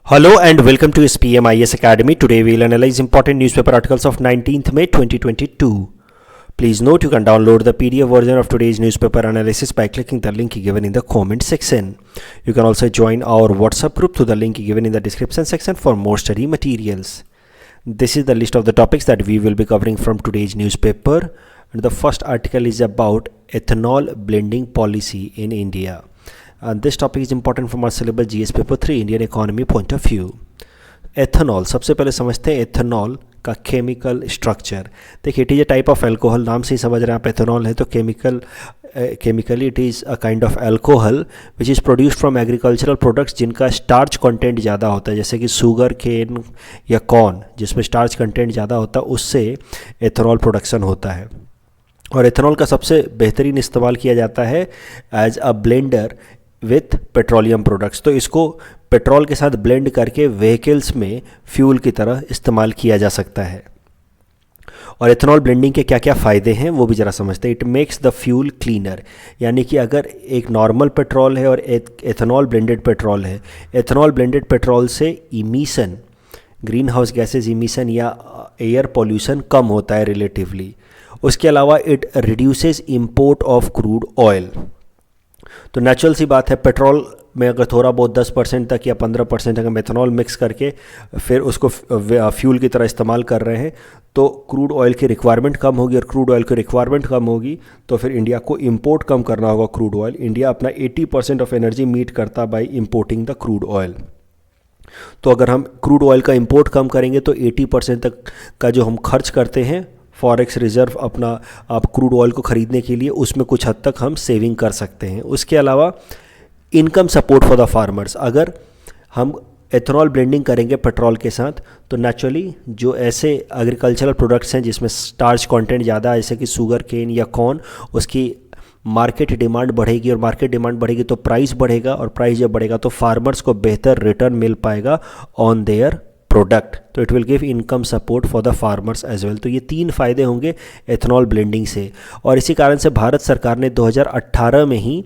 Hello and welcome to SPMIS Academy. Today we will analyze important newspaper articles of 19th May 2022. Please note you can download the PDF version of today's newspaper analysis by clicking the link given in the comment section. You can also join our WhatsApp group through the link given in the description section for more study materials. This is the list of the topics that we will be covering from today's newspaper. And the first article is about ethanol blending policy in India. And this topic is important from our syllabus GS paper 3 Indian economy point of view. Ethanol, सबसे पहले समझते हैं ethanol का chemical structure. देखिए, it is a type of alcohol, नाम से ही समझ रहे हैं आप. एथेनॉल है तो chemically it is a kind of alcohol which is produced from agricultural products जिनका स्टार्च कंटेंट ज़्यादा होता है, जैसे कि शुगर केन या कॉर्न जिसमें स्टार्च कंटेंट ज़्यादा होता है, उससे एथेनॉल प्रोडक्शन होता है. और एथेनॉल का सबसे बेहतरीन इस्तेमाल किया जाता है as a blender with petroleum products. तो इसको पेट्रोल के साथ ब्लेंड करके व्हीकल्स में फ्यूल की तरह इस्तेमाल किया जा सकता है. और एथेनॉल ब्लेंडिंग के क्या क्या फ़ायदे हैं वो भी ज़रा समझते हैं. It makes the fuel cleaner, यानी कि अगर एक नॉर्मल पेट्रोल है और एथेनॉल ब्लेंडेड पेट्रोल है, एथेनॉल ब्लेंडेड पेट्रोल से emission, green house gases emission या एयर पॉल्यूशन कम होता है रिलेटिवली. उसके अलावा it reduces import of crude oil. तो नेचुरल सी बात है, पेट्रोल में अगर थोड़ा बहुत 10% तक या 15% अगर मेथनॉल मिक्स करके फिर उसको फ्यूल की तरह इस्तेमाल कर रहे हैं तो क्रूड ऑयल की रिक्वायरमेंट कम होगी. और क्रूड ऑयल की रिक्वायरमेंट कम होगी तो फिर इंडिया को इंपोर्ट कम करना होगा क्रूड ऑयल. इंडिया अपना 80% ऑफ एनर्जी मीट करता by importing the crude oil. तो अगर हम क्रूड ऑयल का इंपोर्ट कम करेंगे तो 80% तक का जो हम खर्च करते हैं फॉरेक्स रिजर्व अपना आप क्रूड ऑयल को ख़रीदने के लिए, उसमें कुछ हद तक हम सेविंग कर सकते हैं. उसके अलावा income support for the farmers. अगर हम एथेनॉल ब्लेंडिंग करेंगे पेट्रोल के साथ तो नेचुरली जो ऐसे एग्रीकल्चरल प्रोडक्ट्स हैं जिसमें स्टार्च कंटेंट ज़्यादा है, जैसे कि शुगर केन या कॉर्न, उसकी मार्केट डिमांड बढ़ेगी और मार्केट डिमांड बढ़ेगी तो प्राइस बढ़ेगा. और प्राइस जब बढ़ेगा तो फार्मर्स को बेहतर रिटर्न मिल पाएगा ऑन देयर प्रोडक्ट. तो it will give income support for the farmers as well. तो ये 3 फ़ायदे होंगे एथेनॉल ब्लेंडिंग से. और इसी कारण से भारत सरकार ने 2018 में ही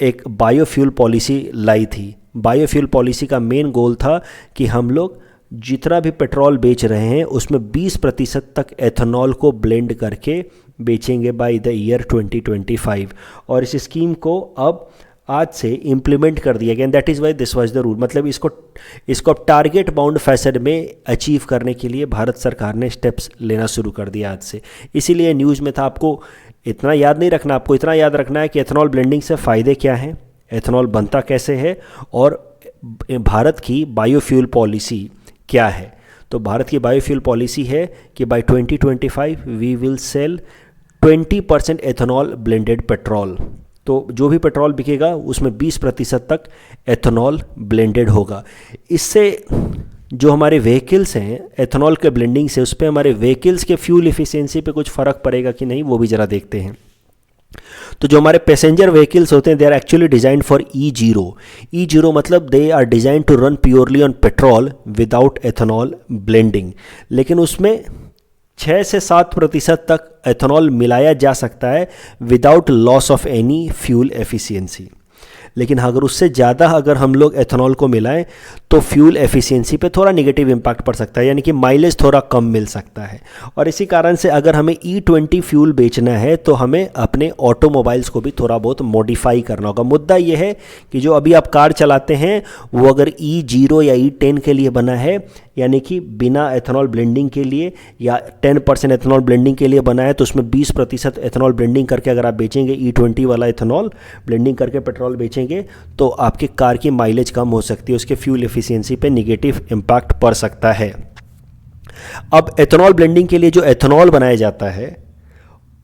एक बायोफ्यूल पॉलिसी लाई थी. बायोफ्यूल पॉलिसी का मेन गोल था कि हम लोग जितना भी पेट्रोल बेच रहे हैं उसमें 20% तक एथेनॉल को ब्लेंड करके बेचेंगे बाय द ईयर 2025. और इस स्कीम को अब आज से इम्प्लीमेंट कर दिया गया. That is why this was the rule. मतलब इसको अब टारगेट बाउंड फैशन में अचीव करने के लिए भारत सरकार ने स्टेप्स लेना शुरू कर दिया आज से. इसीलिए न्यूज़ में था. आपको इतना याद नहीं रखना, आपको इतना याद रखना है कि एथेनॉल ब्लेंडिंग से फ़ायदे क्या हैं, एथेनॉल बनता कैसे है और भारत की बायोफ्यूल पॉलिसी क्या है. तो भारत की बायोफ्यूल पॉलिसी है कि by 2025 we will sell 20% ethanol blended petrol. तो जो भी पेट्रोल बिकेगा उसमें 20% तक एथेनॉल ब्लेंडेड होगा. इससे जो हमारे व्हीकल्स हैं एथेनॉल के ब्लेंडिंग से, उस पर हमारे व्हीकल्स के फ्यूल एफिशिएंसी पे कुछ फ़र्क पड़ेगा कि नहीं वो भी ज़रा देखते हैं. तो जो हमारे पैसेंजर व्हीकल्स होते हैं they are actually designed for E0. E0 मतलब they are design to run purely on petrol without ethanol blending. लेकिन उसमें 6 से 7% तक एथेनॉल मिलाया जा सकता है without loss of any fuel efficiency. लेकिन अगर उससे ज़्यादा अगर हम लोग एथेनॉल को मिलाएं तो फ्यूल एफिशिएंसी पे थोड़ा नेगेटिव इम्पैक्ट पड़ सकता है, यानी कि माइलेज थोड़ा कम मिल सकता है. और इसी कारण से अगर हमें E20 फ्यूल बेचना है तो हमें अपने ऑटोमोबाइल्स को भी थोड़ा बहुत मॉडिफाई करना होगा. मुद्दा ये है कि जो अभी आप कार चलाते हैं वो अगर E0 या E10 के लिए बना है, यानी कि बिना एथेनॉल ब्लेंडिंग के लिए या 10% एथेनॉल ब्लेंडिंग के लिए बना है, तो उसमें 20% एथेनॉल ब्लेंडिंग करके अगर आप बेचेंगे E20 वाला एथेनॉल ब्लेंडिंग करके पेट्रोल बेचेंगे तो आपकी कार की माइलेज कम हो सकती है, उसके फ्यूल एफिशिएंसी पे नेगेटिव इम्पैक्ट पड़ सकता है. अब एथेनॉल ब्लेंडिंग के लिए जो एथेनॉल बनाया जाता है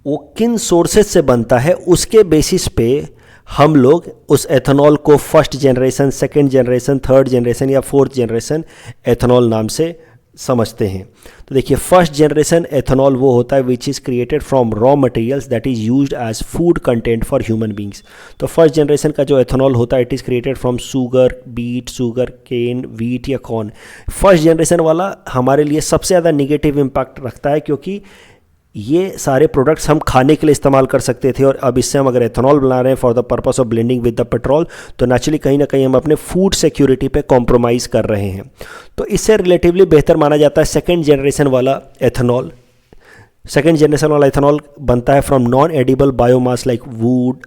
वो किन सोर्सेज से बनता है, उसके बेसिस पे हम लोग उस एथेनॉल को first generation, second generation, third generation या फोर्थ जनरेशन एथेनॉल नाम से समझते हैं. तो देखिए, फर्स्ट जनरेशन एथेनॉल वो होता है which is created from raw materials that is used as food content for human beings. तो फर्स्ट जनरेशन का जो एथेनॉल होता है it is created from sugar beet, sugar cane, wheat या कॉर्न. फर्स्ट जनरेशन वाला हमारे लिए सबसे ज़्यादा निगेटिव इम्पैक्ट रखता है क्योंकि ये सारे प्रोडक्ट्स हम खाने के लिए इस्तेमाल कर सकते थे, और अब इससे हम अगर एथेनॉल बना रहे हैं for the purpose of blending with the petrol, तो नेचुरली कहीं ना कहीं हम अपने फूड सिक्योरिटी पे कॉम्प्रोमाइज़ कर रहे हैं। तो इससे रिलेटिवली बेहतर माना जाता है सेकेंड जनरेशन वाला एथेनॉल। सेकेंड जनरेशन वाला एथेनॉल बनता है from non edible biomass like would,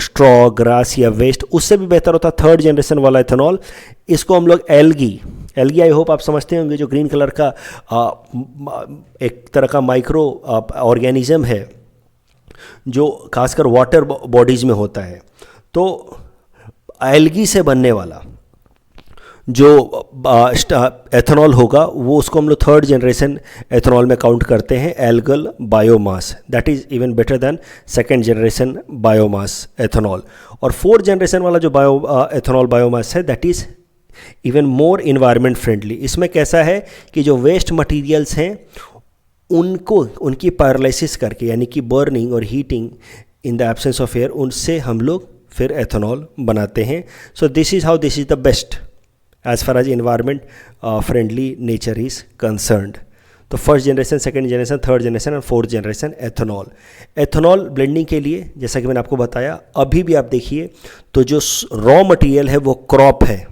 straw, grass या वेस्ट। उससे भी बेहतर होता है थर्ड जनरेशन वाला एथेनॉल। इसको हम लोग एल्गी आई होप आप समझते होंगे, जो ग्रीन कलर का एक तरह का माइक्रो ऑर्गेनिज्म है जो खासकर वाटर बॉडीज में होता है। तो एल्गी से बनने वाला जो एथेनॉल होगा वो उसको हम लोग थर्ड जनरेशन एथेनॉल में काउंट करते हैं, algal biomass. That is even better than second generation biomass ethanol. और फोर्थ जनरेशन वाला जो एथेनॉल बायोमास है that is even more environment friendly. इसमें कैसा है कि जो वेस्ट मटेरियल्स हैं उनको उनकी पैरालिसिस करके, यानी कि बर्निंग और heating in the absence of air, उनसे हम लोग फिर एथेनॉल बनाते हैं। So this is how this is the best as far as environment friendly nature is concerned. तो first generation, second generation, third generation और fourth generation ethanol. Ethanol blending के लिए जैसा कि मैंने आपको बताया, अभी भी आप देखिए तो जो रॉ मटेरियल है वो क्रॉप है।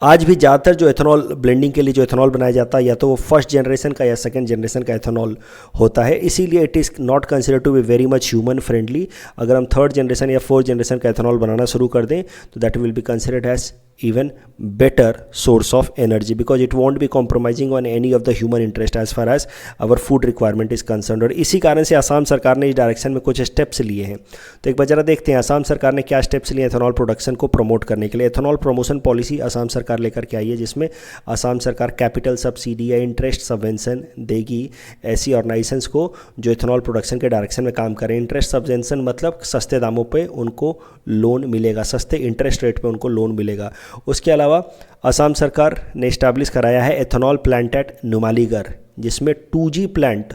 आज भी ज़्यादातर जो एथेनॉल ब्लेंडिंग के लिए जो एथेनॉल बनाया जाता है या तो वो फर्स्ट जनरेशन का या सेकंड जनरेशन का एथेनॉल होता है, इसीलिए it is not consider to be very much human friendly. अगर हम थर्ड जनरेशन या फोर्थ जनरेशन का एथेनॉल बनाना शुरू कर दें तो that will be considered as even better source of energy because it won't be compromising on any of the human interest as far as our food requirement is concerned। और इसी कारण से असम सरकार ने इस डायरेक्शन में कुछ स्टेप्स लिए हैं। तो एक बार जरा देखते हैं असम सरकार ने क्या स्टेप्स लिए एथेनॉल प्रोडक्शन को प्रमोट करने के लिए। एथेनॉल प्रमोशन पॉलिसी असम सरकार लेकर के आई है, जिसमें असम सरकार कैपिटल सब्सिडी या इंटरेस्ट सबवेंशन देगी ऐसी ऑर्गेनाइजेशंस को जो एथेनॉल प्रोडक्शन के डायरेक्शन में काम करें। इंटरेस्ट सबवेंशन मतलब सस्ते दामों पर उनको लोन मिलेगा, सस्ते इंटरेस्ट रेट पर उनको लोन मिलेगा। उसके अलावा असम सरकार ने इस्टेब्लिश कराया है एथेनॉल प्लांट एट नुमालीगढ़, जिसमें 2G plant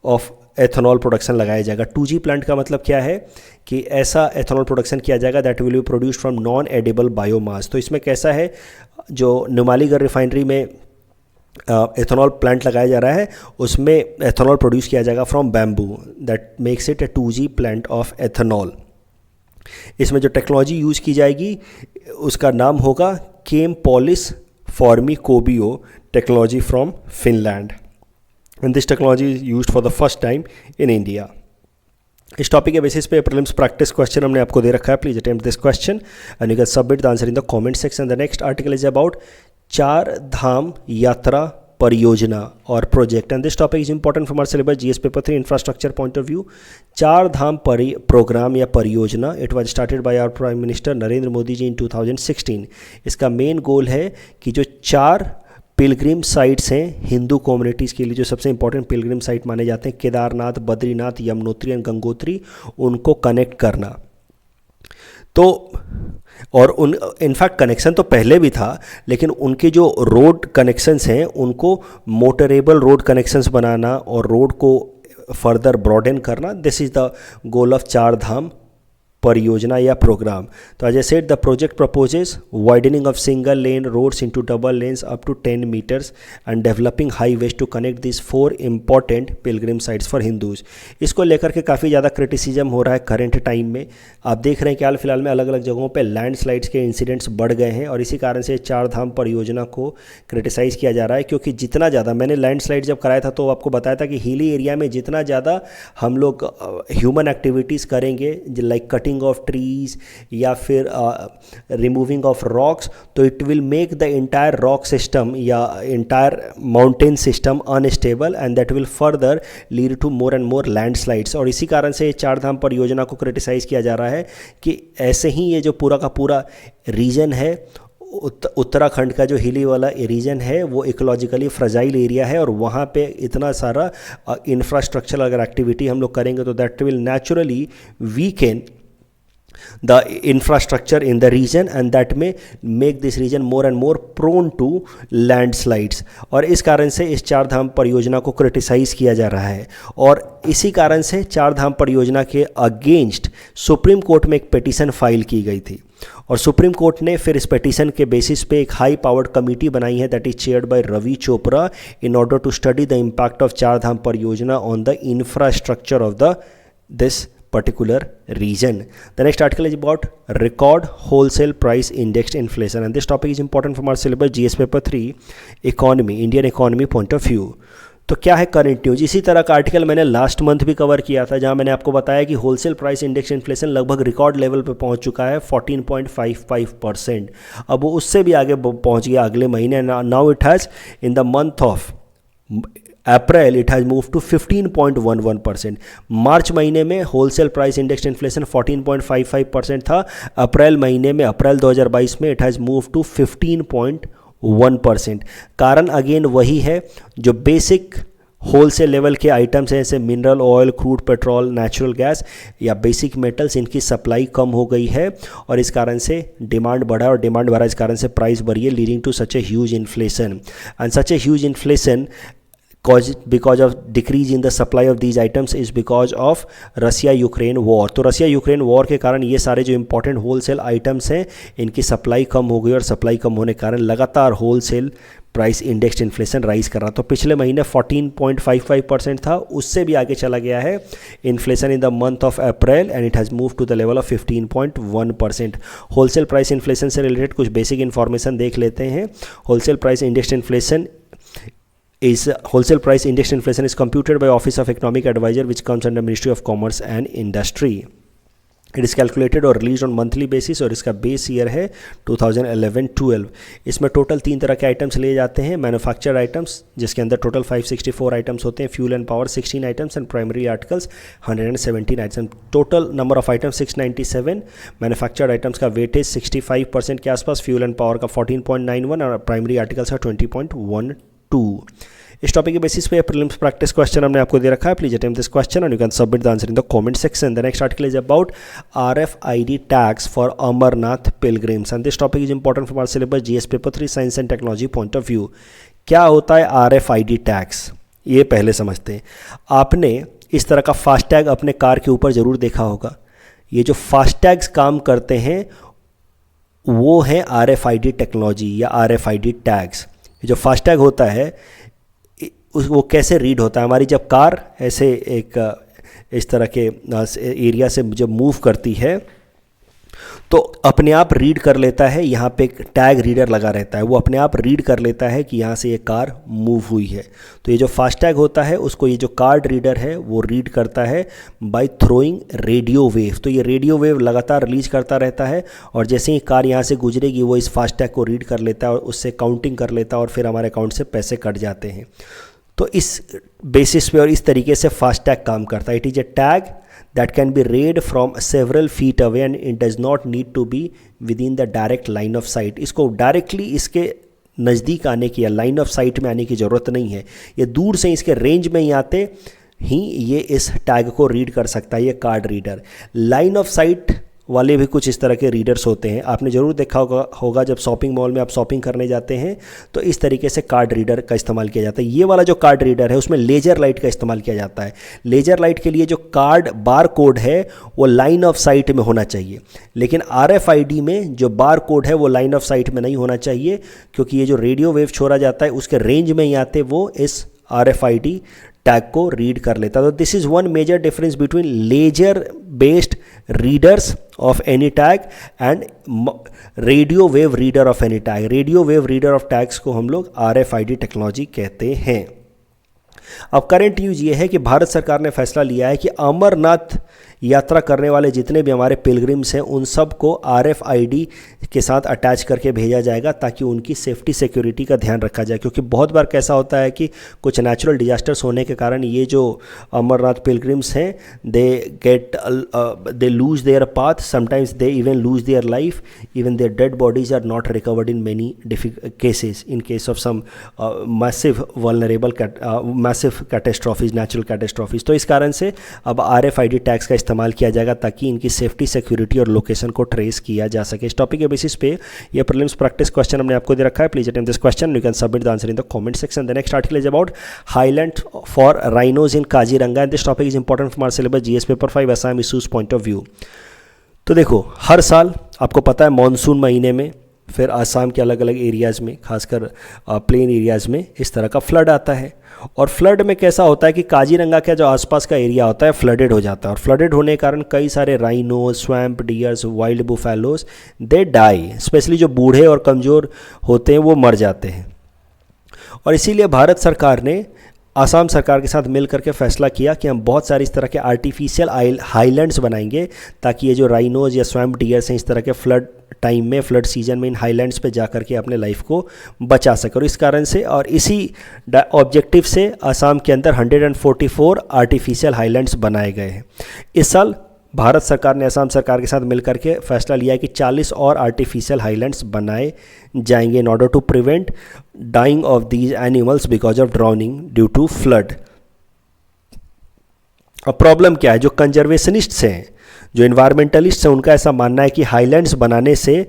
of ethanol production लगाया जाएगा। 2G प्लांट का मतलब क्या है कि ऐसा एथेनॉल प्रोडक्शन किया जाएगा that will be produced from non edible biomass. तो इसमें कैसा है, जो नुमालीगढ़ रिफाइनरी में एथेनॉल प्लांट लगाया जा रहा है उसमें एथेनॉल प्रोड्यूस किया जाएगा from bamboo, that makes it a 2G plant of ethanol. इसमें जो टेक्नोलॉजी यूज़ की जाएगी उसका नाम होगा Chempolis Formicobio technology from Finland, and this technology is used for the first time in India. इस टॉपिक के बेसिस पे प्रीलिम्स प्रैक्टिस क्वेश्चन हमने आपको दे रखा है। Please attempt this question and you can submit the answer in the comment section. The next article is about Char Dham Yatra परियोजना और project, and this topic is important from our syllabus GS paper 3 infrastructure point of view. Char Dham programme या परियोजना, it was started by our prime minister Narendra Modi ji in 2016। इसका main goal है कि जो चार Pilgrim sites हैं हिंदू कम्युनिटीज़ के लिए, जो सबसे इंपॉर्टेंट पिलग्रिम साइट माने जाते हैं, केदारनाथ, बद्रीनाथ, यमुनोत्री एंड गंगोत्री, उनको कनेक्ट करना। तो और उन इनफैक्ट कनेक्शन तो पहले भी था, लेकिन उनके जो रोड कनेक्शंस हैं उनको मोटरेबल रोड कनेक्शंस बनाना और रोड को फर्दर ब्रॉडन करना, this is the goal of Char Dham परियोजना या प्रोग्राम। तो as I said the project proposes widening of single lane roads into double lanes up to 10 meters and developing highways to connect this 4 important pilgrim sites for Hindus. इसको लेकर के काफ़ी ज़्यादा criticism हो रहा है करंट टाइम में। आप देख रहे हैं कि हाल फिलहाल में अलग अलग जगहों पे लैंडस्लाइड्स के इंसिडेंट्स बढ़ गए हैं और इसी कारण से चार धाम परियोजना को क्रिटिसाइज़ किया जा रहा है, क्योंकि जितना ज़्यादा मैंने लैंडस्लाइड जब कराया था तो आपको बताया था कि हिली एरिया में जितना ज़्यादा हम लोग ह्यूमन एक्टिविटीज़ करेंगे लाइक कटिंग ऑफ ट्रीज या फिर रिमूविंग ऑफ रॉक्स, तो it will make the entire rock system या entire mountain system unstable and that will further lead to more and more landslides. और इसी कारण से चार धाम परियोजना को क्रिटिसाइज़ किया जा रहा है कि ऐसे ही ये जो पूरा का पूरा रीजन है, उत्तराखंड का जो हिली वाला रीजन है वो इकोलॉजिकली फ्रजाइल एरिया है और वहाँ पे इतना सारा इंफ्रास्ट्रक्चर अगर एक्टिविटी हम लोग करेंगे तो that will naturally weakened the infrastructure in the region and that may make this region more and more prone to landslides। और इस कारण से इस चार धाम परियोजना को क्रिटिसाइज किया जा रहा है और इसी कारण से चार धाम परियोजना के अगेंस्ट सुप्रीम कोर्ट में एक पिटीशन फाइल की गई थी और सुप्रीम कोर्ट ने फिर इस पिटीशन के बेसिस पे एक हाई पावर्ड कमेटी बनाई है that is chaired by Ravi Chopra in order to study the impact of Char Dham परियोजना on the infrastructure of the this particular region। The next article is about record wholesale price indexed inflation and this topic is important from our syllabus GS paper 3 economy Indian economy point of view। तो क्या है current news? इसी तरह का article मैंने last month भी cover किया था जहां मैंने आपको बताया कि होलसेल प्राइस इंडेक्स इन्फ्लेशन लगभग रिकॉर्ड लेवल पे पहुंच चुका है 14.55%। अब वो उससे भी आगे पहुंच गया अगले महीने। Now it has in the month of April it has move to 15.11%। March महीने में होलसेल प्राइस इंडेक्स इन्फ्लेशन 14.55% था। अप्रैल महीने में अप्रैल 2022 में इट हैज़ मूव टू 15.1%। कारण अगेन वही है जो बेसिक होलसेल लेवल के आइटम्स हैं जैसे mineral oil, crude petrol, natural gas या बेसिक मेटल्स, इनकी सप्लाई कम हो गई है और इस कारण से डिमांड बढ़ा और डिमांड बढ़ा इस कारण से प्राइस बढ़ी है leading to such a huge inflation and such a huge inflation because of decrease in the supply of these items is because of Russia-Ukraine war। तो Russia-Ukraine war के कारण ये सारे जो इंपॉर्टेंट होलसेल आइटम्स हैं इनकी सप्लाई कम हो गई और सप्लाई कम होने के कारण लगातार wholesale price index inflation rise कर रहा। तो पिछले महीने 14.55% था, उससे भी आगे चला गया है inflation in the month of April and it has move to the level of 15.1%। Wholesale price inflation से रिलेटेड कुछ बेसिक इन्फॉर्मेशन देख लेते हैं। Wholesale price index inflation wholesale price index inflation is computed by Office of Economic Advisor which comes under Ministry of Commerce and Industry। It is calculated और released on monthly basis और इसका base year है 2011-12। इसमें total 3 तरह के items लिए जाते हैं। मैन्युफैक्चर्ड आइटम्स जिसके अंदर टोटल 564 आइटम्स होते हैं, fuel and power 16 items and primary articles 117 items. Total number of items 697। Manufactured items का वेटेज 65% के आसपास, फ्यूल एंड पावर का 14.91 और प्राइमरी आर्टिकल्स का 20.12। इस टॉपिक के बेसिस पे प्रीलिम्स प्रैक्टिस क्वेश्चन हमने आपको दे रखा है। Please attempt this question and you can submit the answer in the comment section. The next article is about RFID tags for Amarnath pilgrims and this topic is important from our syllabus GS paper 3 science and technology point of view. क्या होता है RFID tags, ये पहले समझते हैं। आपने इस तरह का फास्टैग अपने कार के ऊपर ज़रूर देखा होगा। ये जो फास्टैग्स काम करते हैं वो है RFID टेक्नोलॉजी या RFID टैग्स। जो फास्टैग होता है वो कैसे रीड होता है? हमारी जब कार ऐसे एक इस तरह के एरिया से जब मूव करती है तो अपने आप रीड कर लेता है। यहाँ पे एक टैग रीडर लगा रहता है, वो अपने आप रीड कर लेता है कि यहाँ से ये कार मूव हुई है। तो ये जो फास्टैग होता है उसको ये जो कार्ड रीडर है वो रीड करता है बाय थ्रोइंग रेडियो वेव। तो ये रेडियो वेव लगातार रिलीज करता रहता है और जैसे ही कार यहाँ से गुजरेगी वो इस फास्टैग को रीड कर लेता है और उससे काउंटिंग कर लेता है और फिर हमारे अकाउंट से पैसे कट जाते हैं। तो इस बेसिस पे और इस तरीके से फास्टैग काम करता है। It is a tag that can be read from several feet away and it does not need to be within the direct line of sight। इसको डायरेक्टली इसके नज़दीक आने की या लाइन ऑफ साइट में आने की ज़रूरत नहीं है। ये दूर से इसके रेंज में ही आते ही ये इस टैग को रीड कर सकता है, ये card reader. Line of site वाले भी कुछ इस तरह के रीडर्स होते हैं, आपने ज़रूर देखा होगा जब शॉपिंग मॉल में आप शॉपिंग करने जाते हैं तो इस तरीके से कार्ड रीडर का इस्तेमाल किया जाता है। ये वाला जो कार्ड रीडर है उसमें लेजर लाइट का इस्तेमाल किया जाता है। लेजर लाइट के लिए जो कार्ड बार कोड है वो लाइन ऑफ साइट में होना चाहिए, लेकिन RFID में जो बार कोड है वो लाइन ऑफ साइट में नहीं होना चाहिए क्योंकि ये जो रेडियो वेव छोड़ा जाता है उसके रेंज में ही आते वो इस RFID टैग को रीड कर लेता। तो this is one major difference between laser based readers of any tag and radio wave reader of any tag. Radio wave reader of tags को हम लोग RFID टेक्नोलॉजी कहते हैं। अब करंट न्यूज़ ये है कि भारत सरकार ने फैसला लिया है कि अमरनाथ यात्रा करने वाले जितने भी हमारे पिलग्रिम्स हैं उन सब को RFID के साथ अटैच करके भेजा जाएगा ताकि उनकी सेफ्टी सिक्योरिटी का ध्यान रखा जाए। क्योंकि बहुत बार कैसा होता है कि कुछ नेचुरल डिजास्टर्स होने के कारण ये जो अमरनाथ पिलग्रिम्स हैं they lose their path, sometimes they even lose their life, even their dead bodies are not recovered in many cases in case of some massive vulnerable massive catastrophes, natural catastrophes. तो इस कारण से अब RFID tags का इस्तेमाल किया जाएगा ताकि इनकी सेफ्टी, सिक्योरिटी और लोकेशन को ट्रेस किया जा सके। इस टॉपिक के बेसिस पे ये प्रीलिम्स प्रैक्टिस क्वेश्चन हमने आपको दे रखा है। Please attempt this question, you can submit the answer in the comment section. The next article is about highland for rhinos in Kaziranga and this topic is important from our syllabus GS paper 5 Assam issues point of view. तो देखो, हर साल आपको पता है monsoon महीने में फिर आसाम के अलग अलग एरियाज़ में, खासकर प्लेन एरियाज़ में इस तरह का फ्लड आता है। और फ्लड में कैसा होता है कि काजीरंगा का जो आसपास का एरिया होता है फ्लडेड हो जाता है, और फ्लडेड होने के कारण कई सारे rhinos, swamp deers, wild buffaloes they die, specially जो बूढ़े और कमज़ोर होते हैं वो मर जाते हैं। और इसीलिए भारत सरकार ने आसाम सरकार के साथ मिल करके फैसला किया कि हम बहुत सारे इस तरह के आर्टिफिशियल हाईलैंड्स बनाएंगे ताकि ये जो राइनोज या स्वैम्प डियर्स हैं इस तरह के फ्लड टाइम में, फ्लड सीजन में इन हाईलैंड्स पे जा करके अपने लाइफ को बचा सके। और इस कारण से और इसी ऑब्जेक्टिव से आसाम के अंदर 144 आर्टिफिशियल हाईलैंड्स बनाए गए हैं। इस साल भारत सरकार ने असम सरकार के साथ मिलकर के फैसला लिया कि 40 और आर्टिफिशियल हाईलैंड्स बनाए जाएंगे in order to prevent dying of these animals because of drowning due to flood. अब प्रॉब्लम क्या है, जो कंजर्वेशनिस्ट्स हैं, जो इन्वायरमेंटलिस्ट हैं, उनका ऐसा मानना है कि हाईलैंड्स बनाने से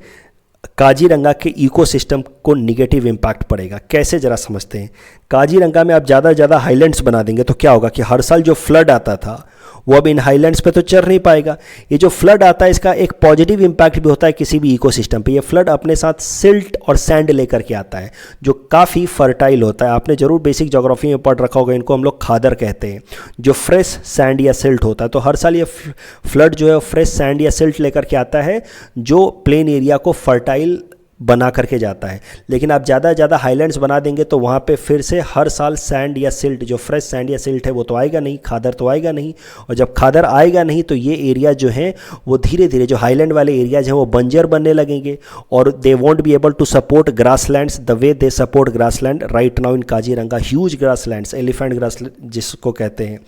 काजीरंगा के इकोसिस्टम को निगेटिव इम्पैक्ट पड़ेगा। कैसे, जरा समझते हैं। काजीरंगा में आप ज़्यादा से ज़्यादा हाईलैंड्स बना देंगे तो क्या होगा कि हर साल जो फ्लड आता था वो अब इन हाईलैंड्स पे तो चल नहीं पाएगा। ये जो फ्लड आता है इसका एक पॉजिटिव इम्पैक्ट भी होता है किसी भी इकोसिस्टम पे। ये फ्लड अपने साथ सिल्ट और सैंड लेकर के आता है जो काफ़ी फर्टाइल होता है। आपने जरूर बेसिक ज्योग्राफी में पढ़ रखा होगा, इनको हम लोग खादर कहते हैं, जो फ्रेश सैंड या सिल्ट होता है। तो हर साल ये फ्लड जो है फ्रेश सैंड या सिल्ट लेकर के आता है जो प्लेन एरिया को फर्टाइल बना करके जाता है। लेकिन आप ज़्यादा से ज़्यादा हाईलैंड्स बना देंगे तो वहाँ पे फिर से हर साल सैंड या सिल्ट, जो फ्रेश सैंड या सिल्ट है वो तो आएगा नहीं, खादर तो आएगा नहीं। और जब खादर आएगा नहीं तो ये एरिया जो है वो धीरे धीरे, जो हाईलैंड वाले एरियाज हैं वो बंजर बनने लगेंगे और they won't be able to support grasslands the way they support grassland right now in Kaziranga. Huge grasslands, elephant grassland जिसको कहते हैं,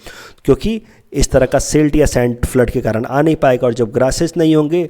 क्योंकि इस तरह का सिल्ट या सैंड फ्लड के कारण आ नहीं पाएगा। और जब ग्रासेस नहीं होंगे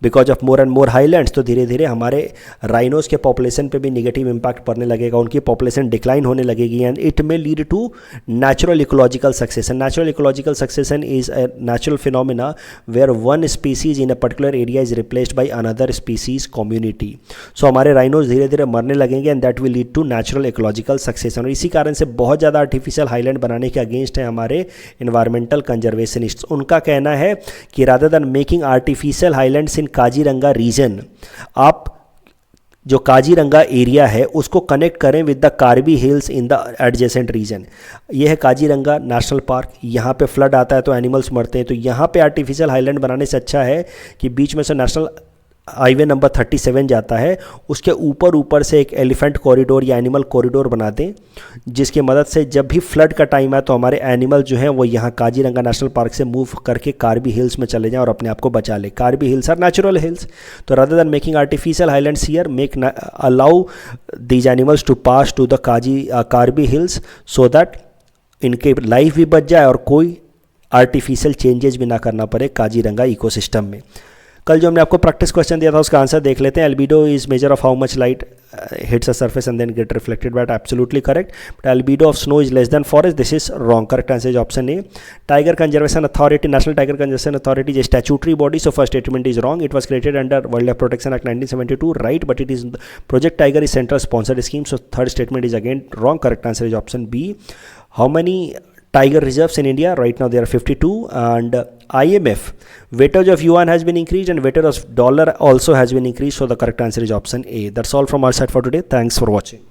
because of more and more highlands तो धीरे धीरे हमारे राइनोज के पॉपुलेशन पे भी निगेटिव इम्पैक्ट पड़ने लगेगा, उनकी पॉपुलेशन डिक्लाइन होने लगेगी and it may lead to natural ecological succession. Natural ecological succession is a natural phenomena where one species in a particular area is replaced by another species community. So हमारे rhinos धीरे धीरे मरने लगेंगे and that will lead to natural ecological succession. और इसी कारण से बहुत ज़्यादा आर्टिफिशियल हाईलैंड बनाने के अगेंस्ट है हमारे इन्वायरमेंटल कंजर्वेशनिस्ट्स। उनका कहना है कि rather than making artificial highlands in Kaziranga region, आप जो काजीरंगा एरिया है उसको कनेक्ट करें with the Karbi hills in the adjacent region. ये है काजीरंगा नेशनल पार्क, यहाँ पे फ्लड आता है तो एनिमल्स मरते हैं, तो यहाँ पे आर्टिफिशियल हाईलैंड बनाने से अच्छा है कि बीच में से नेशनल हाईवे नंबर 37 जाता है, उसके ऊपर से एक एलिफेंट कॉरिडोर या एनिमल कॉरिडोर बना दें, जिसकी मदद से जब भी फ्लड का टाइम आए तो हमारे एनिमल जो हैं वो यहाँ काजीरंगा नेशनल पार्क से मूव करके कार्बी हिल्स में चले जाएं और अपने आप को बचा लें। Karbi hills are natural hills, तो rather than making artificial highlands here, make allow these animals to pass to the Karbi hills so that इनके लाइफ भी बच जाए और कोई आर्टिफिशियल चेंजेस भी ना करना पड़े काजीरंगा इकोसिस्टम में। कल जो हमने आपको प्रैक्टिस क्वेश्चन दिया था उसका आंसर देख लेते हैं। Albedo is measure of how much light hits a surface and then get reflected by it, absolutely correct. But albedo of snow is less than forest, this is wrong. Correct answer is option A. Tiger Conservation Authority, National Tiger Conservation Authority is a statutory body, so first statement is wrong. It was created under Wildlife Protection Act 1972, right, but it is Project Tiger is central sponsored scheme, so third statement is again wrong. Correct answer is option B. How many tiger reserves in India? Right now there are 52, and IMF weightage of yuan has been increased and weightage of dollar also has been increased, so the correct answer is option A. That's all from our side for today. Thanks for watching.